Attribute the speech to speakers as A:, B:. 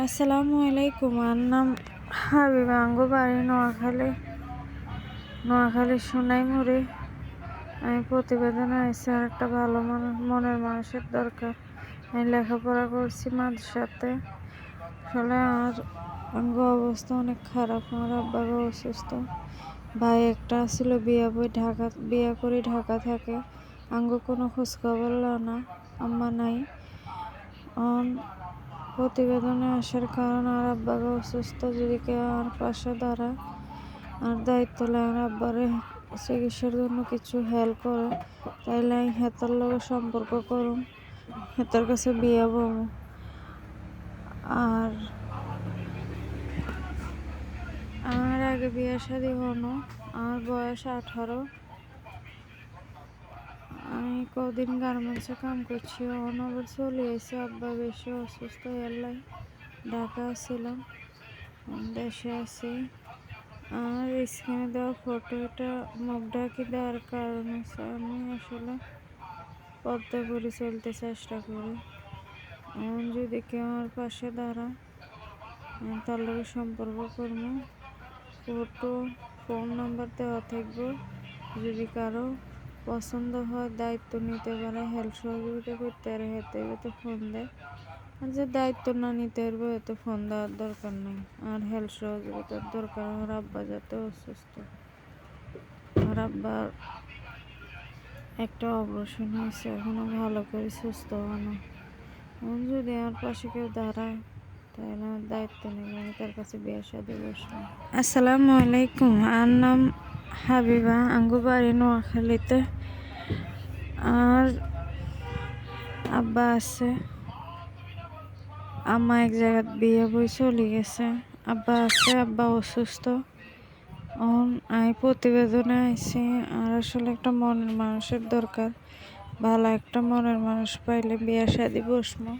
A: আসসালামু আলাইকুম। আমার নাম হাবিবা, আঙ্গো বাড়ি নোয়াখালী সোনাইমুড়ি। আমি প্রতিবেদনে আইসি আর একটা ভালো মনের মানুষের দরকার। আমি লেখাপড়া করছি মাদ্রাসাতে। আসলে আঙ্গো অবস্থা অনেক খারাপ। আমার আব্বাগো অসুস্থ। ভাই একটা ছিল বিয়া করে ঢাকা থাকে। আঙ্গো কোনো খোঁজখবর লয় না, আম্মা নাই। প্রতিবেদনে আসার কারণ আর আব্বাকে অসুস্থ, যদি কেউ আর পাশে দাঁড়ায় আর দায়িত্ব নেয় আর আব্বারে চিকিৎসার জন্য কিছু হেল্প করে, তাইলে আমি হেতার লগে সম্পর্ক করুম, হেতার কাছে বিয়া বমু। আর আমার আগে বিয়ে শাদী হনো, আমার বয়স 18। আমি কদিন গার্মেন্টসে কাম করছি, আবার চলে এসে আব্বা বেশি অসুস্থ এলাই ঢাকা ছিলাম, দেশে আছি। আর স্ক্রিনে দেওয়া ফটো, এটা মুখ ঢাকি দেওয়ার কারণ হচ্ছে আমি আসলে পর্দা করে চলতে চেষ্টা করি। যদি কেউ আমার পাশে দাঁড়ায় তার লগে সম্পর্ক করবো। ফোন নাম্বার দেওয়া থাকবো, যদি কারো পছন্দ হয় দায়িত্ব নিতে পারে, হেল্প সহযোগিতা করতে পারে, হেতে তো ফোন দেয়। আর যে দায়িত্ব না নিতে পারবো এতে ফোন দেওয়ার দরকার নেই। আর হেল্প সহযোগিতার দরকার। আমার আব্বা যাতে অসুস্থ, আমার আব্বার একটা অপারেশন হয়েছে, এখনো ভালো করে সুস্থ হনো। যদি আমার পাশে কেউ দাঁড়ায় তাহলে আমার দায়িত্ব নেবে, আমি তার কাছে বিয়ে শাদী বসবো। আসসালামু আলাইকুম। আর নাম হাবিবা, আঙ্গু বাড়ি নোয়াখালীতে। আর আব্বা আছে, আম্মা এক জায়গায় বিয়ে বই চলে গেছে। আব্বা আছে, আব্বা অসুস্থ। আমি প্রতিবেদনে আইছি। আর আসলে একটা মনের মানুষের দরকার। ভালো একটা মনের মানুষ পাইলে বিয়ে শাদী বসবো।